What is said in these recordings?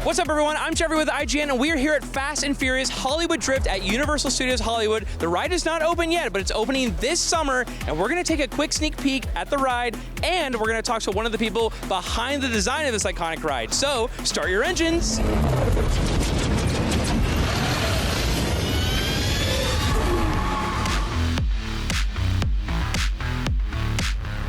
What's up, everyone? I'm Jeffrey with IGN, and we are here at Fast and Furious Hollywood Drift at Universal Studios Hollywood. The ride is not open yet, but it's opening this summer, and we're going to take a quick sneak peek at the ride, and we're going to talk to one of the people behind the design of this iconic ride. So, start your engines.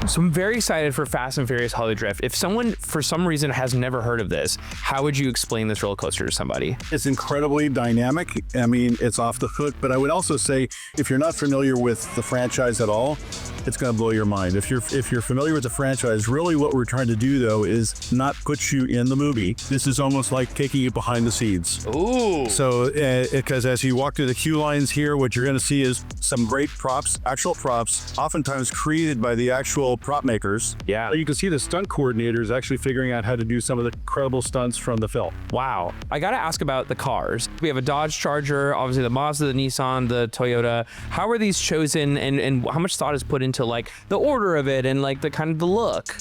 So I'm very excited for Fast and Furious Hollywood Drift. If someone, for some reason, has never heard of this, how would you explain this roller coaster to somebody? It's incredibly dynamic. I mean, it's off the hook, but I would also say if you're not familiar with the franchise at all, it's going to blow your mind. If you're familiar with the franchise, really what we're trying to do, though, is not put you in the movie. This is almost like taking you behind the scenes. Ooh. So, because as you walk through the queue lines here, what you're going to see is some great props, actual props, oftentimes created by the actual prop makers. Yeah. You can see the stunt coordinators actually figuring out how to do some of the incredible stunts from the film. Wow. I got to ask about the cars. We have a Dodge Charger, obviously the Mazda, the Nissan, the Toyota. How are these chosen, and how much thought is put into like the order of it and like the kind of the look?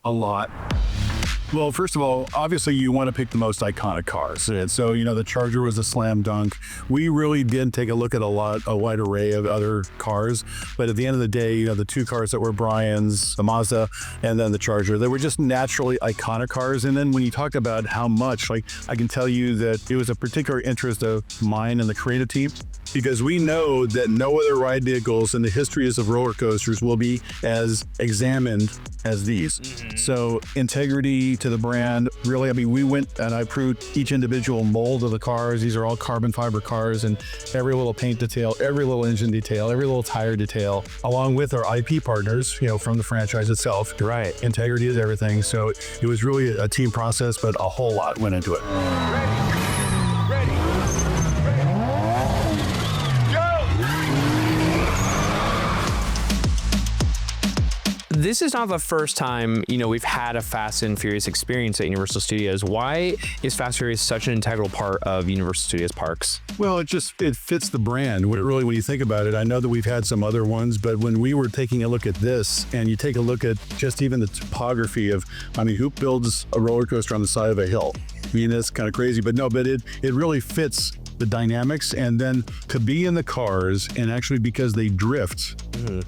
A lot. Well, first of all, obviously you want to pick the most iconic cars. And so, the Charger was a slam dunk. We really did take a look at a wide array of other cars. But at the end of the day, the two cars that were Brian's, the Mazda and then the Charger, they were just naturally iconic cars. And then when you talk about how much, I can tell you that it was a particular interest of mine and the creative team, because we know that no other ride vehicles in the histories of roller coasters will be as examined as these. Mm-hmm. So integrity to the brand, really, we went and I proved each individual mold of the cars. These are all carbon fiber cars, and every little paint detail, every little engine detail, every little tire detail, along with our IP partners, from the franchise itself. Right. Integrity is everything. So it was really a team process, but a whole lot went into it. Ready. This is not the first time, we've had a Fast and Furious experience at Universal Studios. Why is Fast and Furious such an integral part of Universal Studios parks? Well, it fits the brand. Really, when you think about it, I know that we've had some other ones, but when we were taking a look at this, and you take a look at just even the topography of, who builds a roller coaster on the side of a hill? That's kind of crazy, but it really fits the dynamics, and then to be in the cars, and actually because they drift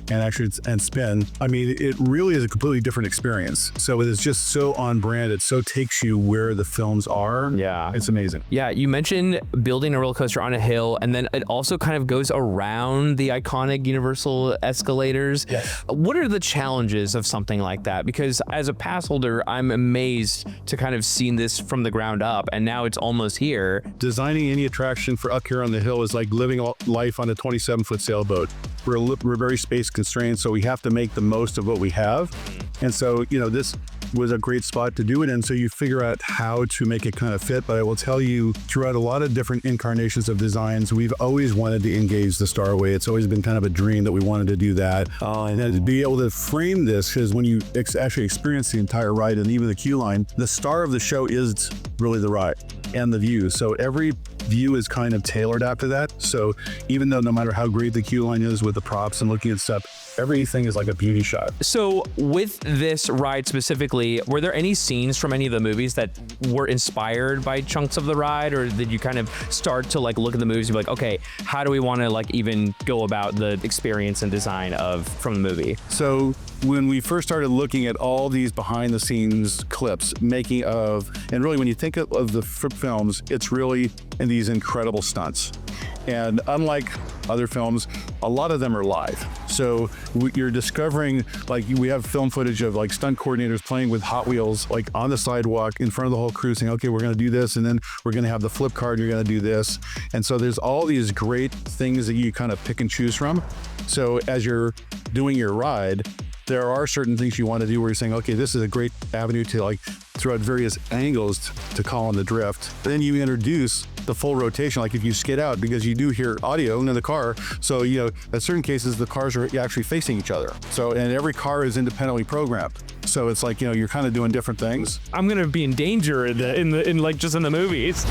and spin, it really is a completely different experience. So it is just so on brand. It so takes you where the films are. Yeah. It's amazing. Yeah, you mentioned building a roller coaster on a hill, and then it also kind of goes around the iconic Universal escalators. Yes. What are the challenges of something like that? Because as a pass holder, I'm amazed to kind of seen this from the ground up, and now it's almost here. Designing any attraction for up here on the hill is like living life on a 27-foot sailboat. We're very space constrained, so we have to make the most of what we have. And so, this was a great spot to do it in, so you figure out how to make it kind of fit. But I will tell you, throughout a lot of different incarnations of designs, we've always wanted to engage the Starway. It's always been kind of a dream that we wanted to do that. And then to be able to frame this, because when you actually experience the entire ride and even the queue line, the star of the show is really the ride and the view. So every view is kind of tailored after that. So even though no matter how great the queue line is with the props and looking at stuff, everything is like a beauty shot. So with this ride specifically, were there any scenes from any of the movies that were inspired by chunks of the ride, or did you kind of start to look at the movies and be like, okay, how do we want to even go about the experience and design from the movie? So when we first started looking at all these behind the scenes clips, making of, and really when you think of the films, it's really in these incredible stunts. And unlike other films, a lot of them are live. So you're discovering, we have film footage of stunt coordinators playing with Hot Wheels, on the sidewalk in front of the whole crew saying, okay, we're going to do this. And then we're going to have the flip card. You're going to do this. And so there's all these great things that you kind of pick and choose from. So as you're doing your ride, there are certain things you want to do where you're saying, okay, this is a great avenue to throw out various angles to call on the drift. Then you introduce the full rotation, if you skid out, because you do hear audio in the car. So, at certain cases, the cars are actually facing each other. So, and every car is independently programmed. So it's you're kind of doing different things. I'm going to be in danger in just in the movies.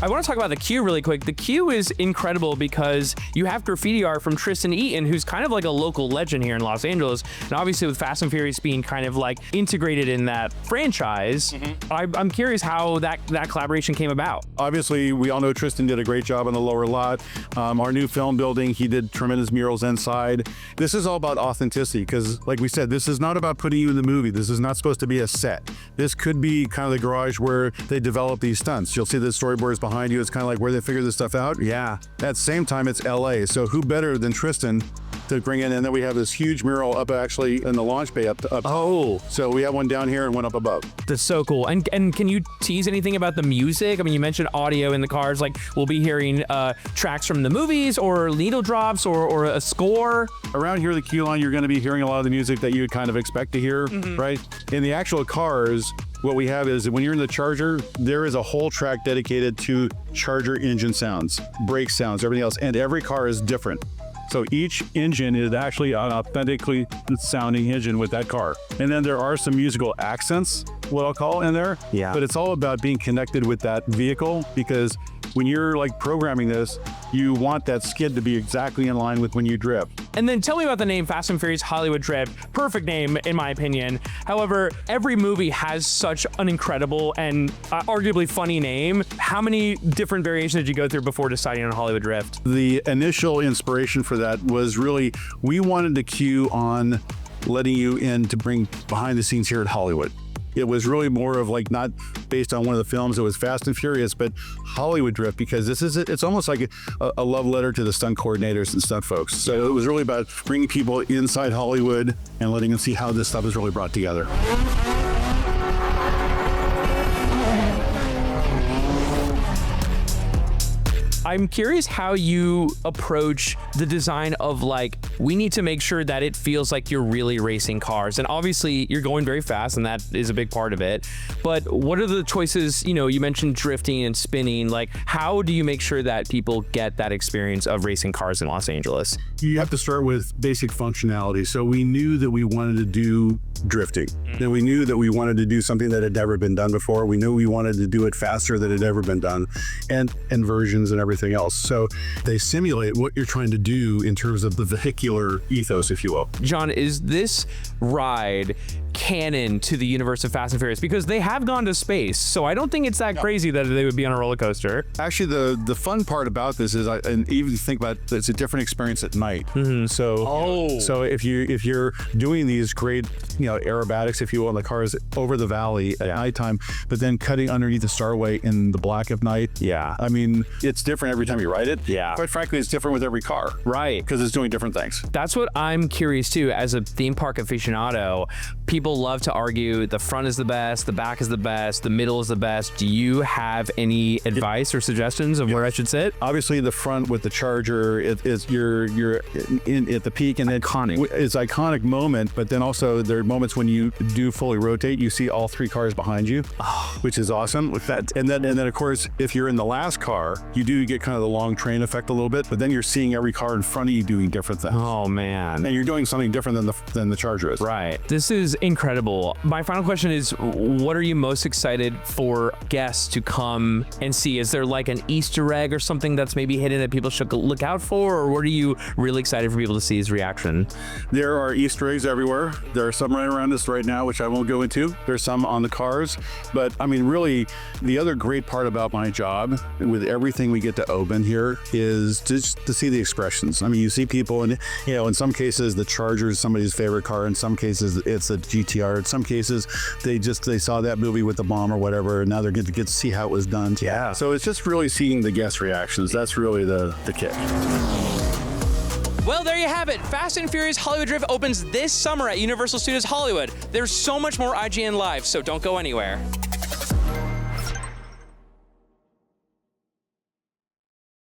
I want to talk about the queue really quick. The queue is incredible because you have graffiti art from Tristan Eaton, who's kind of like a local legend here in Los Angeles. And obviously with Fast and Furious being kind of like integrated in that franchise, I'm curious how that collaboration came about. Obviously, we all know Tristan did a great job on the lower lot. Our new film building, he did tremendous murals inside. This is all about authenticity because, like we said, this is not about putting you in the movie. This is not supposed to be a set. This could be kind of the garage where they develop these stunts. You'll see the storyboards behind you. It's kind of like where they figure this stuff out. Yeah. At the same time, it's LA. So who better than Tristan to bring in? And then we have this huge mural up actually in the launch bay up. Oh. So we have one down here and one up above. That's so cool. And can you tease anything about the music? I mean, you mentioned audio in the cars. Like, we'll be hearing tracks from the movies or needle drops or a score. Around here, the queue line, you're going to be hearing a lot of the music that you would kind of expect to hear, right? In the actual cars, what we have is when you're in the Charger, there is a whole track dedicated to Charger engine sounds, brake sounds, everything else, and every car is different. So each engine is actually an authentically sounding engine with that car. And then there are some musical accents, what I'll call in there. Yeah. But it's all about being connected with that vehicle because when you're like programming this, you want that skid to be exactly in line with when you drift. And then tell me about the name Fast and Furious Hollywood Drift. Perfect name, in my opinion. However, every movie has such an incredible and arguably funny name. How many different variations did you go through before deciding on Hollywood Drift? The initial inspiration for that was really, we wanted to cue on letting you in to bring behind the scenes here at Hollywood. It was really more of like not based on one of the films. It was Fast and Furious, but Hollywood Drift because it's almost like a love letter to the stunt coordinators and stunt folks. So it was really about bringing people inside Hollywood and letting them see how this stuff is really brought together. I'm curious how you approach the design of like, we need to make sure that it feels like you're really racing cars. And obviously you're going very fast and that is a big part of it. But what are the choices? You know, you mentioned drifting and spinning. Like, how do you make sure that people get that experience of racing cars in Los Angeles? You have to start with basic functionality. So we knew that we wanted to do drifting. And we knew that we wanted to do something that had never been done before. We knew we wanted to do it faster than it had ever been done, and inversions and everything else. So they simulate what you're trying to do in terms of the vehicular ethos, if you will. John, is this ride canon to the universe of Fast and Furious? Because they have gone to space, so I don't think it's that crazy that they would be on a roller coaster. Actually, the fun part about this is, and even think about it, it's a different experience at night. So if you're doing these great, aerobatics, if you will, in the cars over the valley at nighttime, but then cutting underneath the Starway in the black of night. Yeah. I mean, it's different every time you ride it. Yeah. Quite frankly, it's different with every car. Right. Because it's doing different things. That's what I'm curious too. As a theme park aficionado, people love to argue the front is the best, the back is the best, the middle is the best. Do you have any advice or suggestions of where I should sit? Obviously, the front with the Charger, you're at the peak, and iconic. It's an iconic moment. But then also there are moments when you do fully rotate, you see all three cars behind you, which is awesome. With that, and then of course, if you're in the last car, you do get kind of the long train effect a little bit. But then you're seeing every car in front of you doing different things. Oh man! And you're doing something different than the Charger is. Right. This is incredible. My final question is, what are you most excited for guests to come and see? Is there like an Easter egg or something that's maybe hidden that people should look out for? Or what are you really excited for people to see as reaction? There are Easter eggs everywhere. There are some right around us right now, which I won't go into. There's some on the cars. But I mean, really, the other great part about my job with everything we get to open here is just to see the expressions. I mean, you see people, and in some cases, the Charger is somebody's favorite car. In some cases, it's a GTR. In some cases, they saw that movie with the bomb or whatever, and now they're going to get to see how it was done. Yeah. So it's just really seeing the guest reactions. That's really the kick. Well, there you have it. Fast and Furious Hollywood Drift opens this summer at Universal Studios Hollywood. There's so much more IGN Live, so don't go anywhere.